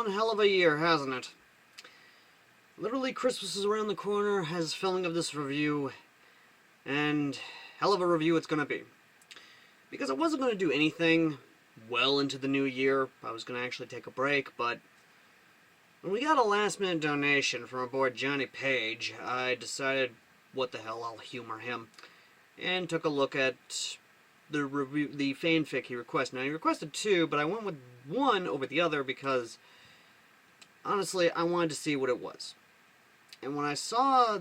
one hell of a year, hasn't it? Literally, Christmas is around the corner, has filming of this review, and hell of a review it's gonna be. Because I wasn't gonna do anything well into the new year. I was gonna actually take a break, but when we got a last-minute donation from our boy Johnny Page, I decided, what the hell, I'll humor him, and took a look at the review, the fanfic he requested. Now, he requested two, but I went with one over the other because, honestly, I wanted to see what it was. And when I saw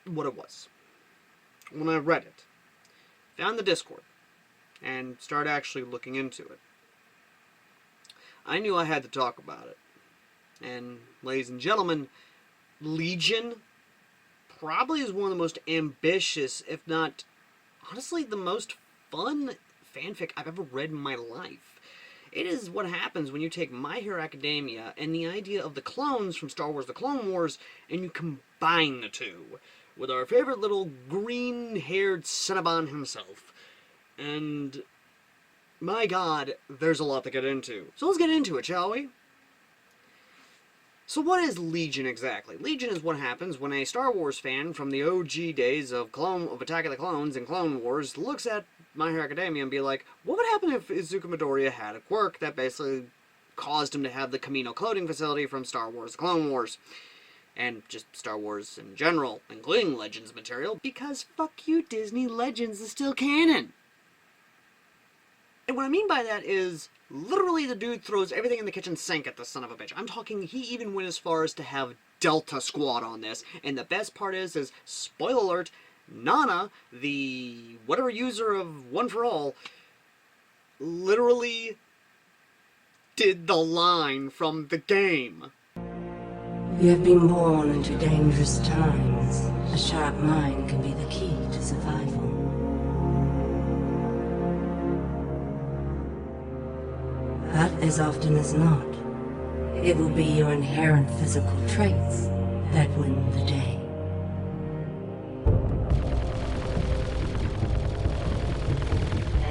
what it was, when I read it, found the Discord, and started actually looking into it, I knew I had to talk about it. And, ladies and gentlemen, Legion probably is one of the most ambitious, if not, honestly, the most fun fanfic I've ever read in my life. It is what happens when you take My Hero Academia and the idea of the clones from Star Wars The Clone Wars, and you combine the two with our favorite little green-haired Cinnabon himself. And, my god, there's a lot to get into. So let's get into it, shall we? So what is Legion exactly? Legion is what happens when a Star Wars fan from the OG days of Attack of the Clones and Clone Wars looks at My Hero Academia and be like, what would happen if Izuku Midoriya had a quirk that basically caused him to have the Kamino clothing facility from Star Wars Clone Wars? And just Star Wars in general, including Legends material, because fuck you Disney, Legends is still canon! And what I mean by that is, literally the dude throws everything in the kitchen sink at the son of a bitch. I'm talking, he even went as far as to have Delta Squad on this. And the best part is spoiler alert, Nana, the whatever user of One For All, literally did the line from the game. You have been born into dangerous times. A sharp mind can be the key to survival. But as often as not, it will be your inherent physical traits that win the day.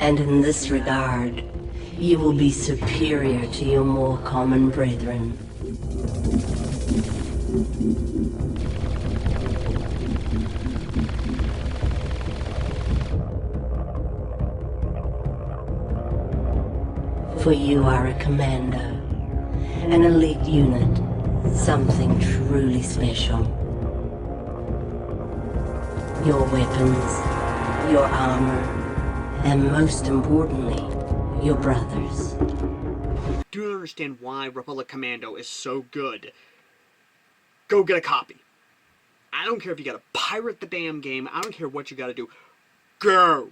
And in this regard, you will be superior to your more common brethren. For you are a commander, an elite unit, something truly special. Your weapons, your armor, and most importantly, your brothers. Do you understand why Republic Commando is so good? Go get a copy. I don't care if you gotta pirate the damn game, I don't care what you gotta do. Go!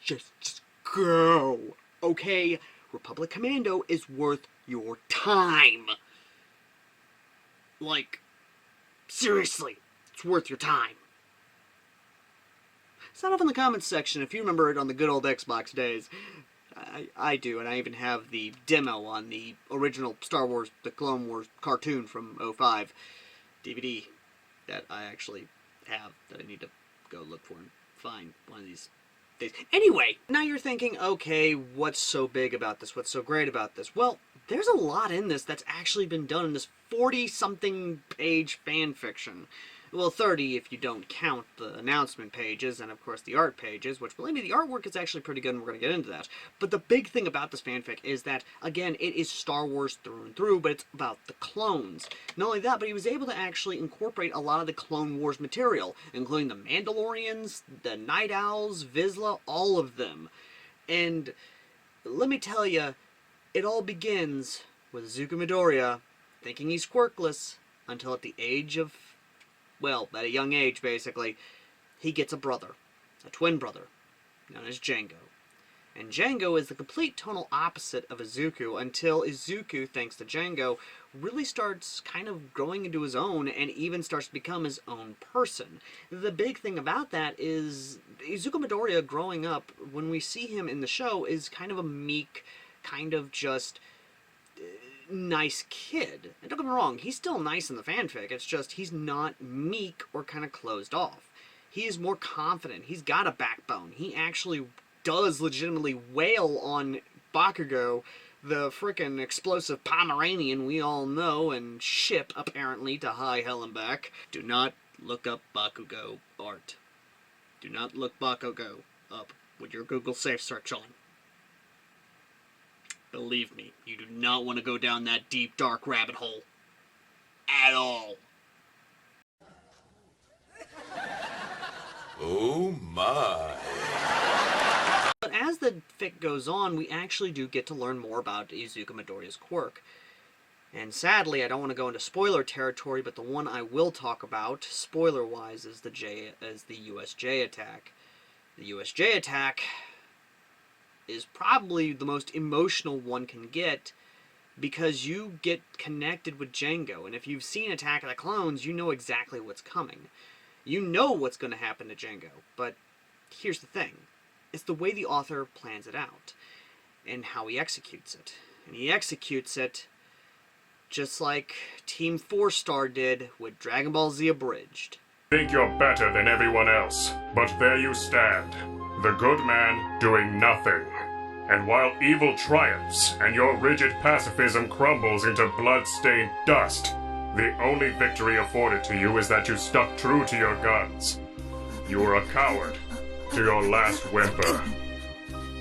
Just go! Okay, Republic Commando is worth your time. Like, seriously, it's worth your time. Sound off in the comments section if you remember it on the good old Xbox days. I do, and I even have the demo on the original Star Wars The Clone Wars cartoon from '05 DVD that I actually have, that I need to go look for and find one of these days. Anyway, now you're thinking, okay, what's so big about this? What's so great about this? Well, there's a lot in this that's actually been done in this 40-something page fan fiction. Well, 30 if you don't count the announcement pages and, of course, the art pages, which, believe me, the artwork is actually pretty good, and we're going to get into that. But the big thing about this fanfic is that, again, it is Star Wars through and through, but it's about the clones. Not only that, but he was able to actually incorporate a lot of the Clone Wars material, including the Mandalorians, the Night Owls, Vizsla, all of them. And let me tell you, it all begins with Izuku Midoriya thinking he's quirkless until at the age of, well, at a young age, basically, he gets a brother, a twin brother, known as Django. And Django is the complete tonal opposite of Izuku until Izuku, thanks to Django, really starts kind of growing into his own and even starts to become his own person. The big thing about that is Izuku Midoriya growing up, when we see him in the show, is kind of a meek, kind of just nice kid. And don't get me wrong, he's still nice in the fanfic, it's just he's not meek or kind of closed off. He is more confident, he's got a backbone, he actually does legitimately wail on Bakugo the frickin' explosive Pomeranian we all know and ship, apparently, to high hell and back. Do not look up Bakugo art. Do not look Bakugo up with your Google safe search on. Believe me, you do not want to go down that deep, dark rabbit hole. At all. Oh my. But as the fic goes on, we actually do get to learn more about Izuku Midoriya's quirk. And sadly, I don't want to go into spoiler territory, but the one I will talk about, spoiler-wise, is the USJ attack. The USJ attack is probably the most emotional one can get, because you get connected with Django, and if you've seen Attack of the Clones, you know exactly what's coming. You know what's going to happen to Django, but here's the thing. It's the way the author plans it out, and how he executes it. And he executes it just like Team 4-Star did with Dragon Ball Z Abridged. Think you're better than everyone else, but there you stand, the good man doing nothing. And while evil triumphs and your rigid pacifism crumbles into blood-stained dust, the only victory afforded to you is that you stuck true to your guns. You were a coward to your last whimper.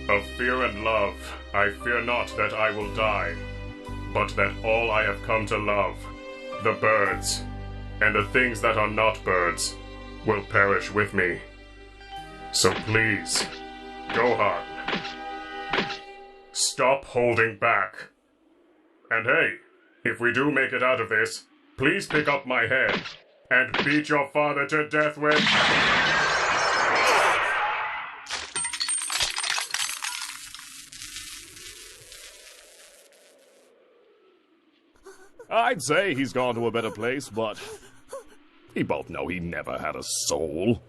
Of fear and love, I fear not that I will die, but that all I have come to love, the birds, and the things that are not birds, will perish with me. So please, Gohan, stop holding back. And hey, if we do make it out of this, please pick up my head and beat your father to death with... I'd say he's gone to a better place, but we both know he never had a soul.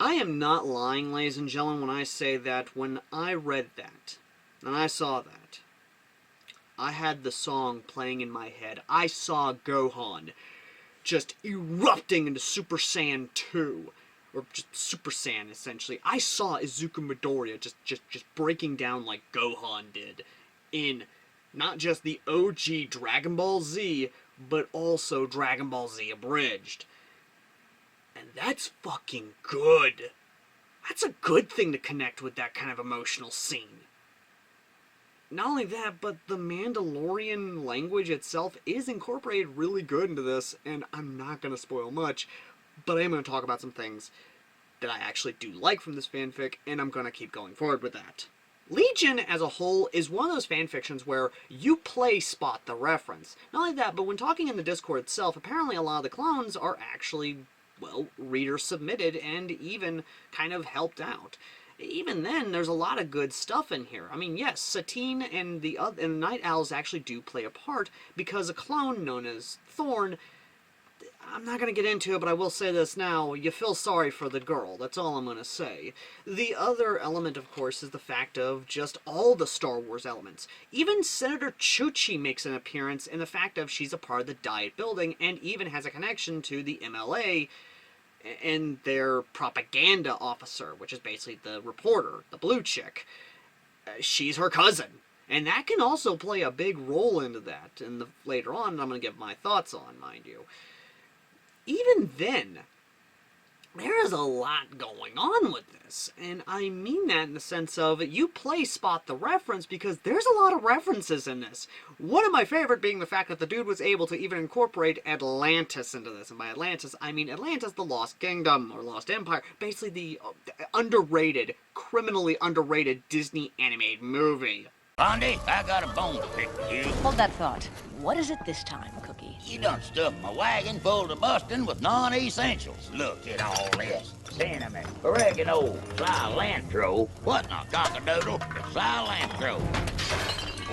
I am not lying, ladies and gentlemen, when I say that when I read that, and I saw that, I had the song playing in my head. I saw Gohan just erupting into Super Saiyan 2, or just Super Saiyan, essentially. I saw Izuku Midoriya just breaking down like Gohan did in not just the OG Dragon Ball Z, but also Dragon Ball Z Abridged. And that's fucking good. That's a good thing to connect with that kind of emotional scene. Not only that, but the Mandalorian language itself is incorporated really good into this, and I'm not going to spoil much, but I am going to talk about some things that I actually do like from this fanfic, and I'm going to keep going forward with that. Legion, as a whole, is one of those fanfictions where you play spot the reference. Not only that, but when talking in the Discord itself, apparently a lot of the clones are actually, well, reader submitted and even kind of helped out. Even then, there's a lot of good stuff in here. I mean, yes, Satine and the Night Owls actually do play a part, because a clone known as Thorn, I'm not going to get into it, but I will say this now. You feel sorry for the girl. That's all I'm going to say. The other element, of course, is the fact of just all the Star Wars elements. Even Senator Chuchi makes an appearance in the fact of she's a part of the Diet Building and even has a connection to the MLA and their propaganda officer, which is basically the reporter, the blue chick. She's her cousin. And that can also play a big role into that. And later on, I'm going to give my thoughts on, mind you. Even then, there is a lot going on with this. And I mean that in the sense of, you play spot the reference because there's a lot of references in this. One of my favorite being the fact that the dude was able to even incorporate Atlantis into this. And by Atlantis, I mean Atlantis, the Lost Kingdom, or Lost Empire. Basically the underrated, criminally underrated Disney animated movie. Blondie, I got a bone to pick with you. Hold that thought. What is it this time, Cookie? You done stuffed my wagon full to busting with non-essentials. Look at all this. Cinnamon, oregano, cilantro. What in a cockadoodle? Cilantro.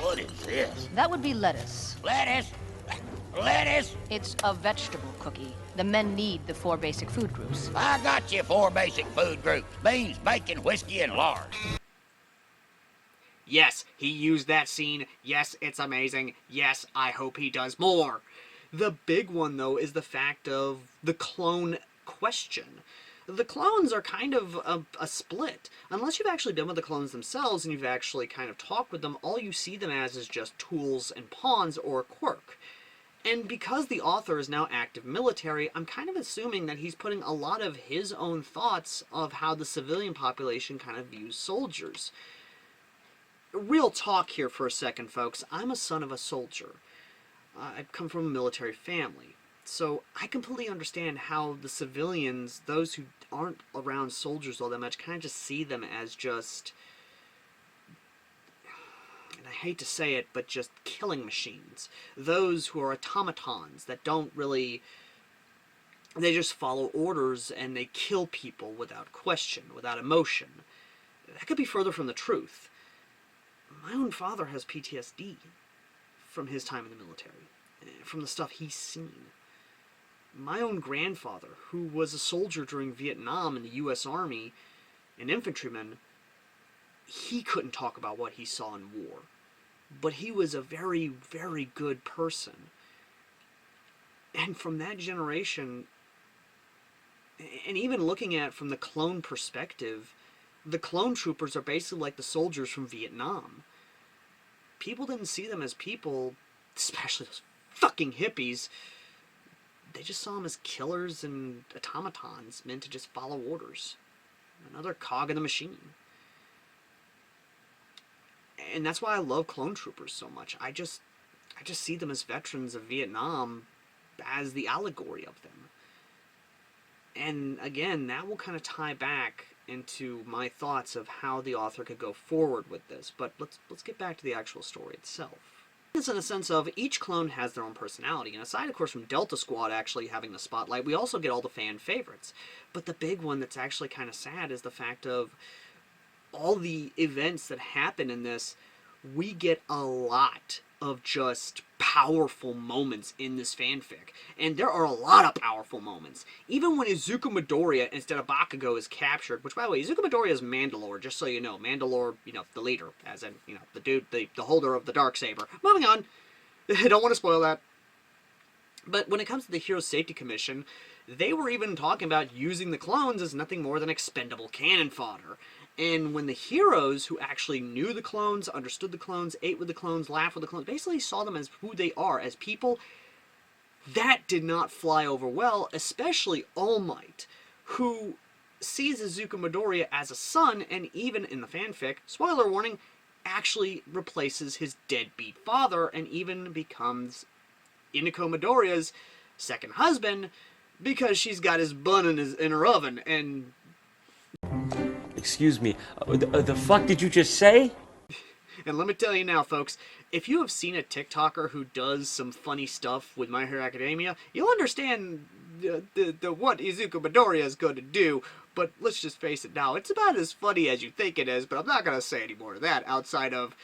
What is this? That would be lettuce. Lettuce? Lettuce? It's a vegetable, Cookie. The men need the 4 basic food groups. I got you 4 basic food groups. Beans, bacon, whiskey, and lard. Yes, he used that scene. Yes, it's amazing. Yes, I hope he does more. The big one, though, is the fact of the clone question. The clones are kind of a split. Unless you've actually been with the clones themselves and you've actually kind of talked with them, all you see them as is just tools and pawns or a quirk. And because the author is now active military, I'm kind of assuming that he's putting a lot of his own thoughts of how the civilian population kind of views soldiers. Real talk here for a second, folks. I'm a son of a soldier. I come from a military family. So I completely understand how the civilians, those who aren't around soldiers all that much, kind of just see them as just, and I hate to say it, but just killing machines. Those who are automatons that don't really, they just follow orders and they kill people without question, without emotion. That could be further from the truth. My own father has PTSD from his time in the military, from the stuff he's seen. My own grandfather, who was a soldier during Vietnam in the U.S. Army, an infantryman, he couldn't talk about what he saw in war. But he was a very, very good person. And from that generation, and even looking at it from the clone perspective, the clone troopers are basically like the soldiers from Vietnam. People didn't see them as people, especially those fucking hippies. They just saw them as killers and automatons meant to just follow orders. Another cog in the machine. And that's why I love clone troopers so much. I just see them as veterans of Vietnam as the allegory of them. And again, that will kind of tie back into my thoughts of how the author could go forward with this. But let's get back to the actual story itself. It's in a sense of each clone has their own personality, and aside of course from Delta Squad actually having the spotlight, we also get all the fan favorites. But the big one that's actually kind of sad is the fact of all the events that happen in this. We get a lot of just powerful moments in this fanfic. And there are a lot of powerful moments. Even when Izuku Midoriya instead of Bakugo is captured, which by the way, Izuku Midoriya is Mandalore, just so you know. Mandalore, you know, the leader, as in, you know, the dude, the holder of the Darksaber. Moving on. I don't want to spoil that. But when it comes to the Hero Safety Commission, they were even talking about using the clones as nothing more than expendable cannon fodder. And when the heroes who actually knew the clones, understood the clones, ate with the clones, laughed with the clones, basically saw them as who they are, as people, that did not fly over well, especially All Might, who sees Izuku Midoriya as a son, and even in the fanfic, spoiler warning, actually replaces his deadbeat father, and even becomes Inako Midoriya's second husband, because she's got his bun in her oven, and... Excuse me, the fuck did you just say? And let me tell you now, folks, if you have seen a TikToker who does some funny stuff with My Hero Academia, you'll understand what Izuku Midoriya is going to do. But let's just face it now, it's about as funny as you think it is, but I'm not going to say any more of that outside of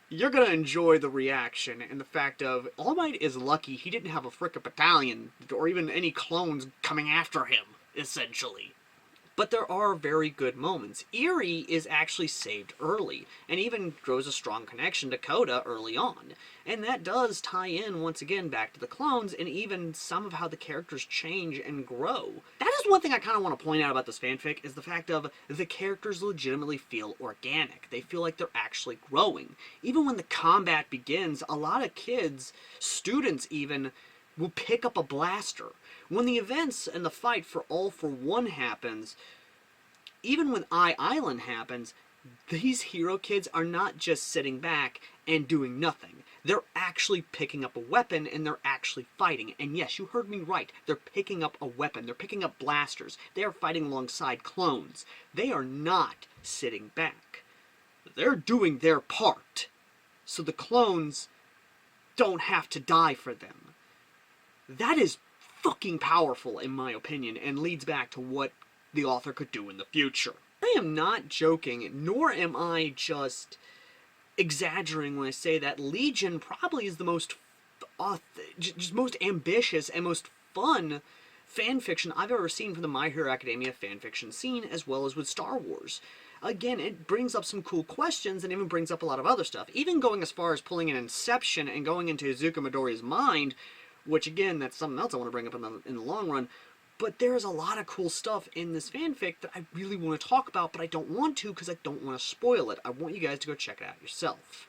you're gonna enjoy the reaction and the fact of All Might is lucky he didn't have a frickin' battalion or even any clones coming after him, essentially. But there are very good moments. Eerie is actually saved early, and even grows a strong connection to Coda early on. And that does tie in, once again, back to the clones, and even some of how the characters change and grow. That is one thing I kind of want to point out about this fanfic, is the fact of the characters legitimately feel organic. They feel like they're actually growing. Even when the combat begins, a lot of kids, students even, will pick up a blaster. When the events and the fight for All for One happens, even when Island happens, these hero kids are not just sitting back and doing nothing. They're actually picking up a weapon and they're actually fighting. And yes, you heard me right. They're picking up a weapon. They're picking up blasters. They are fighting alongside clones. They are not sitting back. They're doing their part. So the clones don't have to die for them. That is fucking powerful, in my opinion, and leads back to what the author could do in the future. I am not joking, nor am I just exaggerating when I say that Legion probably is the most most ambitious and most fun fanfiction I've ever seen from the My Hero Academia fanfiction scene, as well as with Star Wars. Again, it brings up some cool questions and even brings up a lot of other stuff. Even going as far as pulling an Inception and going into Izuku Midoriya's mind, which, again, that's something else I want to bring up in the long run. But there is a lot of cool stuff in this fanfic that I really want to talk about, but I don't want to because I don't want to spoil it. I want you guys to go check it out yourself.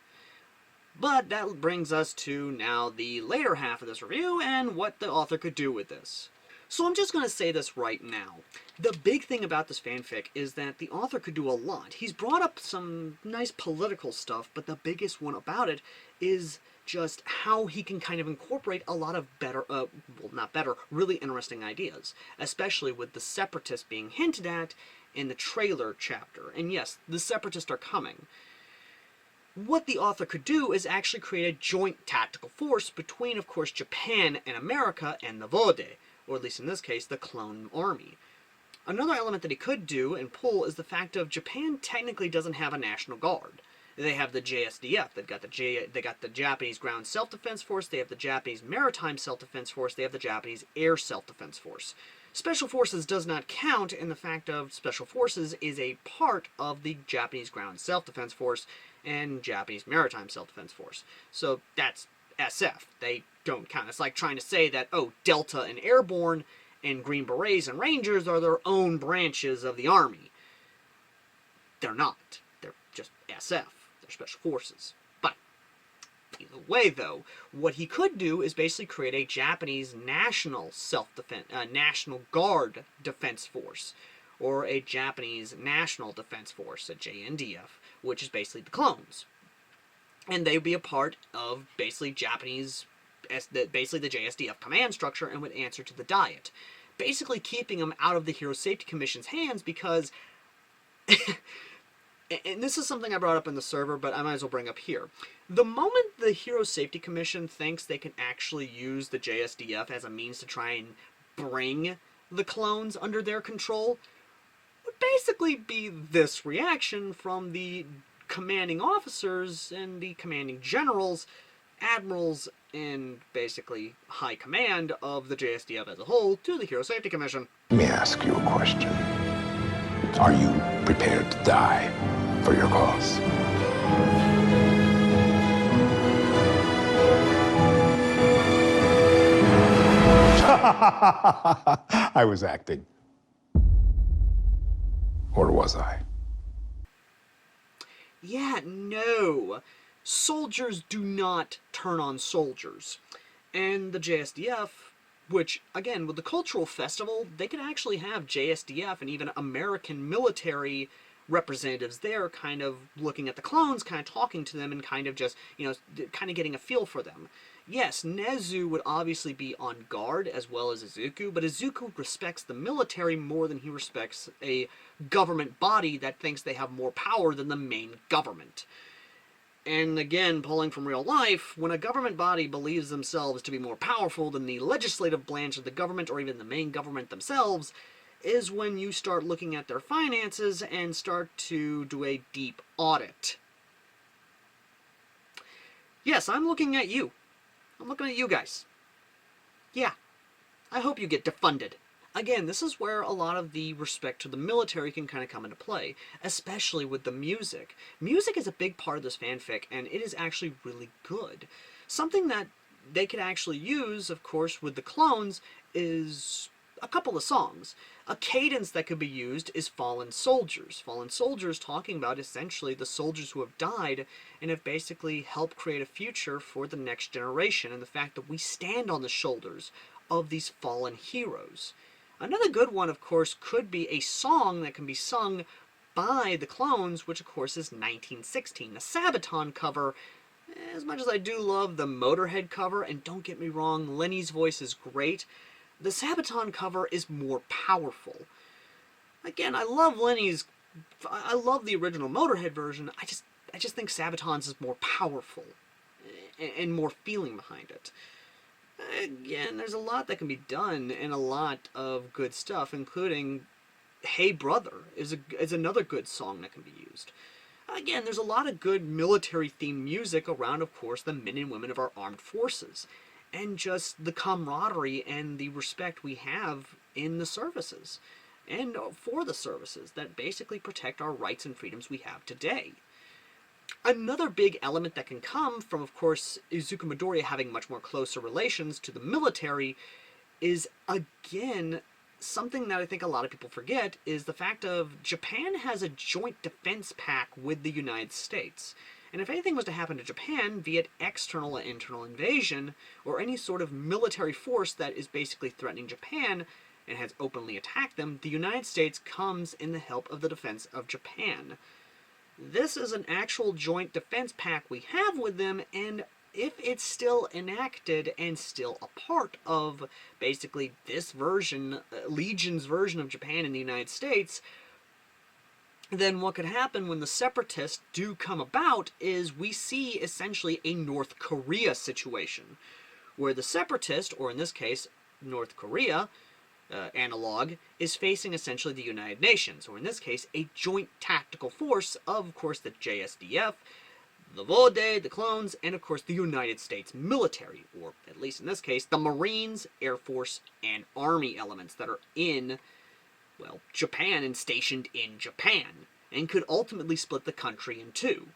But that brings us to now the later half of this review and what the author could do with this. So I'm just going to say this right now. The big thing about this fanfic is that the author could do a lot. He's brought up some nice political stuff, but the biggest one about it is just how he can kind of incorporate a lot of better, well, not better, really interesting ideas. Especially with the Separatists being hinted at in the trailer chapter. And yes, the Separatists are coming. What the author could do is actually create a joint tactical force between, of course, Japan and America and the Vode, or at least in this case, the Clone Army. Another element that he could do and pull is the fact of Japan technically doesn't have a National Guard. They have the JSDF. They got the Japanese Ground Self-Defense Force. They have the Japanese Maritime Self-Defense Force. They have the Japanese Air Self-Defense Force. Special Forces does not count in the fact of Special Forces is a part of the Japanese Ground Self-Defense Force and Japanese Maritime Self-Defense Force. So that's SF. They don't count. It's like trying to say that, oh, Delta and Airborne and Green Berets and Rangers are their own branches of the Army. They're not. They're just SF. Special Forces. But either way, though, what he could do is basically create a Japanese national self-defense, National Guard Defense Force, or a Japanese National Defense Force, a JNDF, which is basically the clones. And they would be a part of basically basically the JSDF command structure and would answer to the Diet. Basically keeping them out of the Hero Safety Commission's hands because and this is something I brought up in the server, but I might as well bring up here. The moment the Hero Safety Commission thinks they can actually use the JSDF as a means to try and bring the clones under their control, would basically be this reaction from the commanding officers and the commanding generals, admirals, and basically high command of the JSDF as a whole to the Hero Safety Commission. Let me ask you a question. Are you prepared to die for your cause? I was acting. Or was I? Yeah, no. Soldiers do not turn on soldiers. And the JSDF, which, again, with the Cultural Festival, they could actually have JSDF and even American military representatives there kind of looking at the clones, kind of talking to them, and kind of just, kind of getting a feel for them. Yes, Nezu would obviously be on guard, as well as Izuku, but Izuku respects the military more than he respects a government body that thinks they have more power than the main government. And again, pulling from real life, when a government body believes themselves to be more powerful than the legislative branch of the government or even the main government themselves, is when you start looking at their finances and start to do a deep audit. Yes, I'm looking at you. I'm looking at you guys. Yeah, I hope you get defunded. Again, this is where a lot of the respect to the military can kind of come into play, especially with the music. Music is a big part of this fanfic, and it is actually really good. Something that they could actually use, of course, with the clones is a couple of songs. A cadence that could be used is Fallen Soldiers. Fallen Soldiers talking about essentially the soldiers who have died and have basically helped create a future for the next generation, and the fact that we stand on the shoulders of these fallen heroes. Another good one, of course, could be a song that can be sung by the clones, which of course is 1916. The Sabaton cover, as much as I do love the Motorhead cover, and don't get me wrong, Lenny's voice is great, the Sabaton cover is more powerful. Again, I love the original Motorhead version, I just think Sabaton's is more powerful, and more feeling behind it. Again, there's a lot that can be done, and a lot of good stuff, including Hey Brother is another good song that can be used. Again, there's a lot of good military-themed music around, of course, the men and women of our armed forces, and just the camaraderie and the respect we have in the services, and for the services that basically protect our rights and freedoms we have today. Another big element that can come from, of course, Izuku Midoriya having much more closer relations to the military is, again, something that I think a lot of people forget, is the fact of Japan has a joint defense pact with the United States. And if anything was to happen to Japan, be it external or internal invasion, or any sort of military force that is basically threatening Japan and has openly attacked them, the United States comes in the help of the defense of Japan. This is an actual joint defense pact we have with them, and if it's still enacted and still a part of basically this version, Legion's version of Japan in the United States, then what could happen when the Separatists do come about is we see essentially a North Korea situation, where the Separatist, or in this case, North Korea, analog, is facing essentially the United Nations, or in this case, a joint tactical force of course, the JSDF, the VODE, the clones, and of course, the United States military, or at least in this case, the Marines, Air Force, and Army elements that are in, well, Japan and stationed in Japan, and could ultimately split the country in two.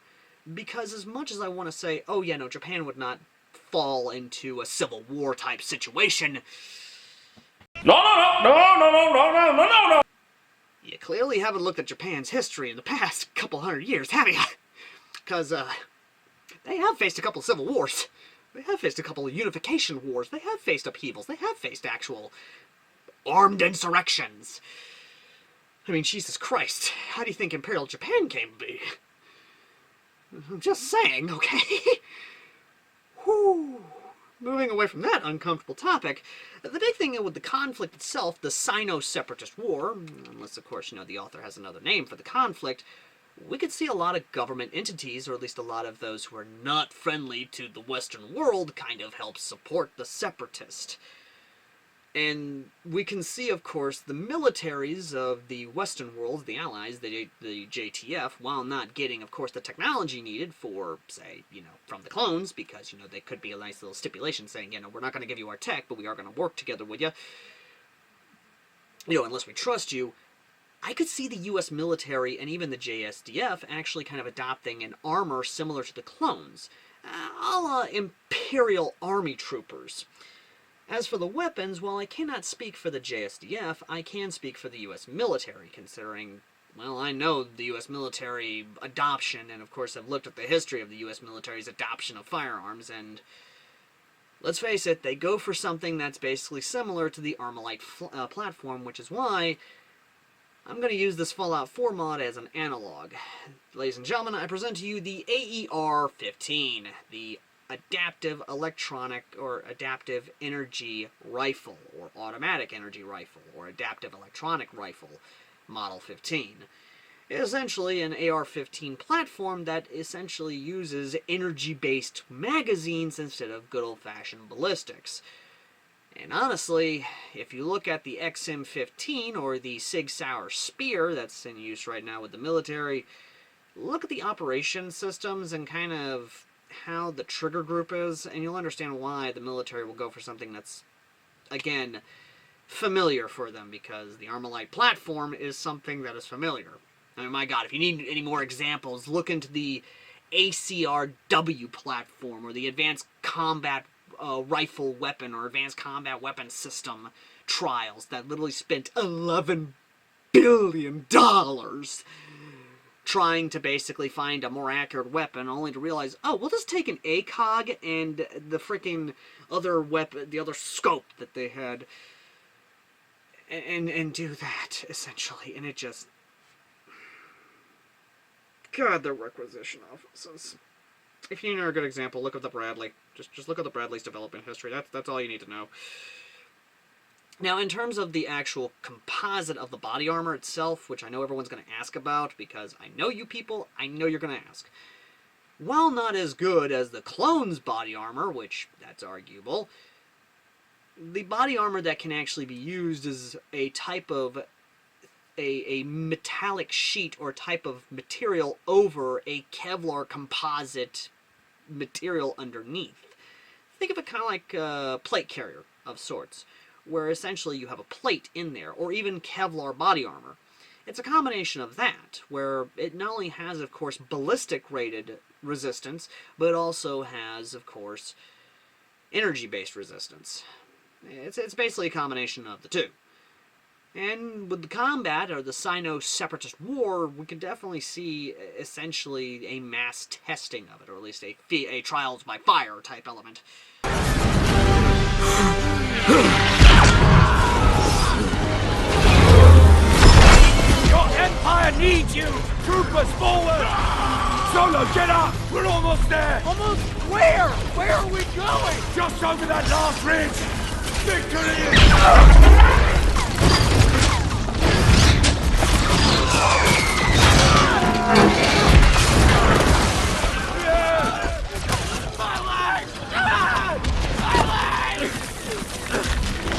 Because as much as I want to say, oh yeah, no, Japan would not fall into a civil war type situation, No. you clearly haven't looked at Japan's history in the past couple hundred years, have you? Because, they have faced a couple of civil wars. They have faced a couple of unification wars. They have faced upheavals. They have faced actual armed insurrections. I mean, Jesus Christ, how do you think Imperial Japan came to be? I'm just saying, okay? Whew. Moving away from that uncomfortable topic, the big thing with the conflict itself, the Sino-Separatist War, unless of course, you know, the author has another name for the conflict, we could see a lot of government entities, or at least a lot of those who are not friendly to the Western world, kind of help support the Separatist. And we can see, of course, the militaries of the Western world, the Allies, the JTF, while not getting, of course, the technology needed for, say, you know, from the clones, because, you know, they could be a nice little stipulation saying, you know, we're not going to give you our tech, but we are going to work together with you, you know, unless we trust you. I could see the U.S. military and even the JSDF actually kind of adopting an armor similar to the clones, a la Imperial Army troopers. As for the weapons, while I cannot speak for the JSDF, I can speak for the U.S. military, considering, well, I know the U.S. military adoption, and of course I've looked at the history of the U.S. military's adoption of firearms, and let's face it, they go for something that's basically similar to the Armalite platform, which is why I'm going to use this Fallout 4 mod as an analog. Ladies and gentlemen, I present to you the AER-15, the Adaptive Electronic or Adaptive Energy Rifle, or Automatic Energy Rifle, or Adaptive Electronic Rifle, Model 15. Essentially an AR-15 platform that essentially uses energy-based magazines instead of good old-fashioned ballistics. And honestly, if you look at the XM-15, or the Sig Sauer Spear that's in use right now with the military, look at the operation systems and kind of how the trigger group is, and you'll understand why the military will go for something that's, again, familiar for them, because the Armalite platform is something that is familiar. I mean, my god, if you need any more examples, look into the ACRW platform, or the Advanced Combat Rifle Weapon, or Advanced Combat Weapon System trials that literally spent $11 billion trying to basically find a more accurate weapon, only to realize, oh, we'll just take an ACOG and the freaking other weapon, the other scope that they had, and do that, essentially. And it just... God, the requisition offices. If you need a good example, look up the Bradley. Just look at the Bradley's development history. That's all you need to know. Now, in terms of the actual composite of the body armor itself, which I know everyone's going to ask about, because I know you people, I know you're going to ask. While not as good as the clone's body armor, which that's arguable, the body armor that can actually be used is a type of a metallic sheet or type of material over a Kevlar composite material underneath. Think of it kind of like a plate carrier of sorts, where essentially you have a plate in there, or even Kevlar body armor. It's a combination of that, where it not only has, of course, ballistic-rated resistance, but it also has, of course, energy-based resistance. It's basically a combination of the two. And with the combat, or the Sino-Separatist War, we can definitely see, essentially, a mass testing of it, or at least a trials by fire type element. Your Empire needs you! Troopers forward! Solo, get up! We're almost there! Almost where? Where are we going? Just over that last ridge! Victory!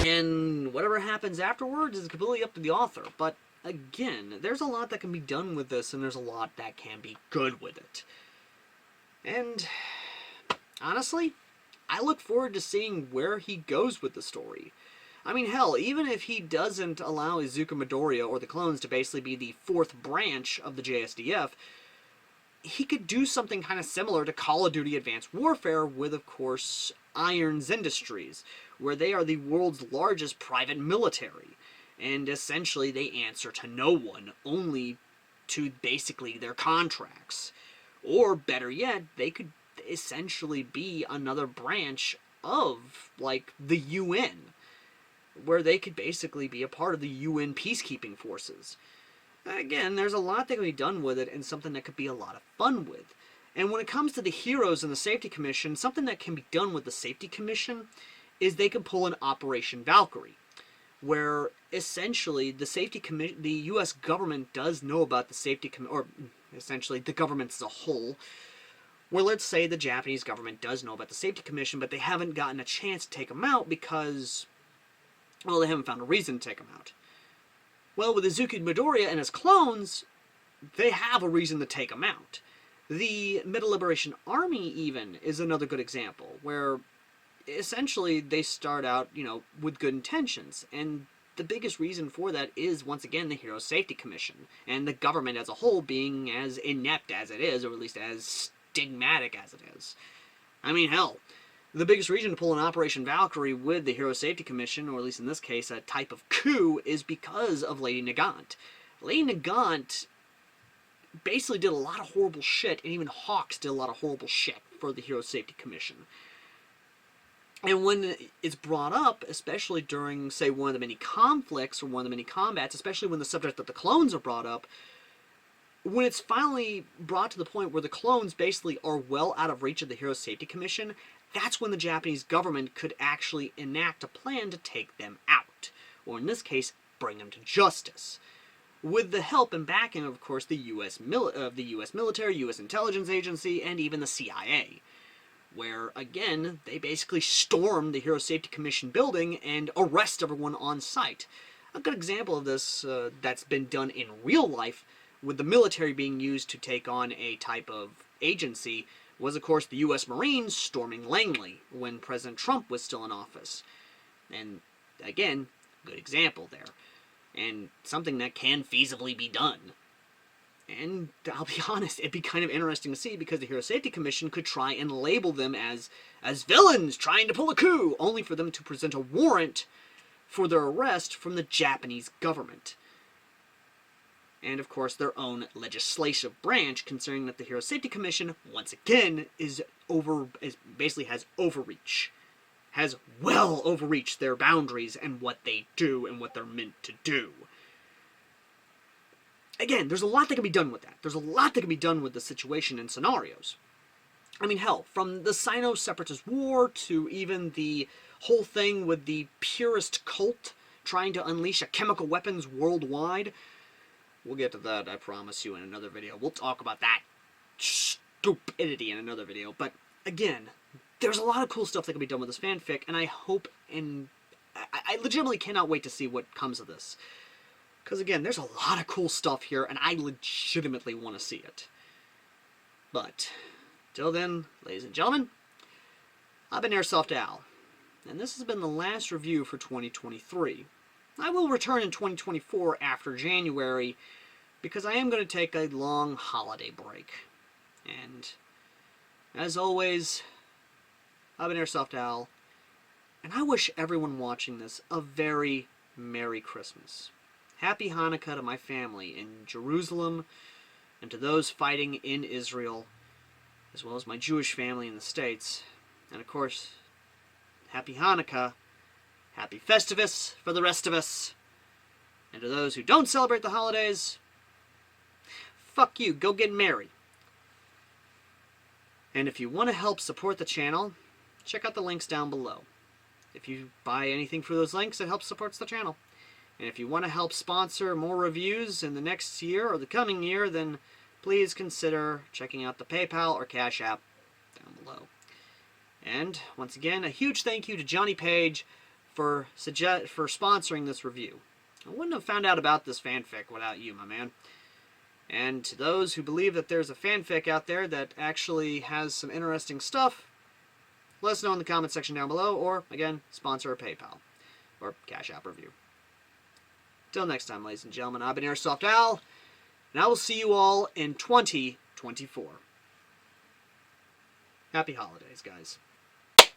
And whatever happens afterwards is completely up to the author, but again, there's a lot that can be done with this, and there's a lot that can be good with it. And honestly, I look forward to seeing where he goes with the story. I mean, hell, even if he doesn't allow Izuku Midoriya or the clones to basically be the fourth branch of the JSDF, he could do something kind of similar to Call of Duty Advanced Warfare with, of course, Irons Industries, where they are the world's largest private military, and essentially they answer to no one, only to basically their contracts. Or, better yet, they could essentially be another branch of, like, the UN, where they could basically be a part of the UN peacekeeping forces. Again, there's a lot that can be done with it, and something that could be a lot of fun with. And when it comes to the heroes and the Safety Commission, something that can be done with the Safety Commission is they can pull an Operation Valkyrie, where essentially the U.S. government does know about the Safety Commission, or essentially the government as a whole, where let's say the Japanese government does know about the Safety Commission, but they haven't gotten a chance to take them out because, well, they haven't found a reason to take them out. Well, with Izuku Midoriya and his clones, they have a reason to take them out. The Middle Liberation Army, even, is another good example, where essentially they start out, with good intentions, and the biggest reason for that is, once again, the Hero Safety Commission, and the government as a whole being as inept as it is, or at least as stigmatic as it is. I mean, hell, the biggest reason to pull an Operation Valkyrie with the Hero Safety Commission, or at least in this case, a type of coup, is because of Lady Nagant. Lady Nagant basically did a lot of horrible shit, and even Hawks did a lot of horrible shit for the Hero Safety Commission. And when it's brought up, especially during, say, one of the many conflicts, or one of the many combats, especially when the subject of the clones are brought up, when it's finally brought to the point where the clones basically are well out of reach of the Hero Safety Commission, that's when the Japanese government could actually enact a plan to take them out, or in this case, bring them to justice. With the help and backing, of course, the U.S. military, U.S. intelligence agency, and even the CIA, where, again, they basically storm the Hero Safety Commission building and arrest everyone on site. A good example of this that's been done in real life, with the military being used to take on a type of agency, was, of course, the U.S. Marines storming Langley when President Trump was still in office. And, again, good example there. And something that can feasibly be done. And I'll be honest, it'd be kind of interesting to see, because the Hero Safety Commission could try and label them as villains trying to pull a coup, only for them to present a warrant for their arrest from the Japanese government. And, of course, their own legislative branch, considering that the Hero Safety Commission, once again, basically has overreach. Has well overreached their boundaries and what they do and what they're meant to do. Again, there's a lot that can be done with that. There's a lot that can be done with the situation and scenarios. I mean, hell, from the Sino-Separatist War to even the whole thing with the purist cult trying to unleash a chemical weapons worldwide. We'll get to that, I promise you, in another video. We'll talk about that stupidity in another video. But, again, there's a lot of cool stuff that can be done with this fanfic, and I hope and I legitimately cannot wait to see what comes of this. Because, again, there's a lot of cool stuff here, and I legitimately want to see it. But, till then, ladies and gentlemen, I've been Airsoft Al, and this has been the last review for 2023. I will return in 2024 after January, because I am going to take a long holiday break. And, as always, I've been Airsoft Al, and I wish everyone watching this a very Merry Christmas. Happy Hanukkah to my family in Jerusalem, and to those fighting in Israel, as well as my Jewish family in the States. And of course, Happy Hanukkah, Happy Festivus for the rest of us. And to those who don't celebrate the holidays, fuck you, go get married. And if you want to help support the channel, check out the links down below. If you buy anything through those links, it helps support the channel. And if you want to help sponsor more reviews in the next year or the coming year, then please consider checking out the PayPal or Cash App down below. And, once again, a huge thank you to Johnny Page for sponsoring this review. I wouldn't have found out about this fanfic without you, my man. And to those who believe that there's a fanfic out there that actually has some interesting stuff, let us know in the comment section down below, or, again, sponsor a PayPal or Cash App review. Till next time, ladies and gentlemen, I've been Airsoft Al, and I will see you all in 2024. Happy holidays, guys.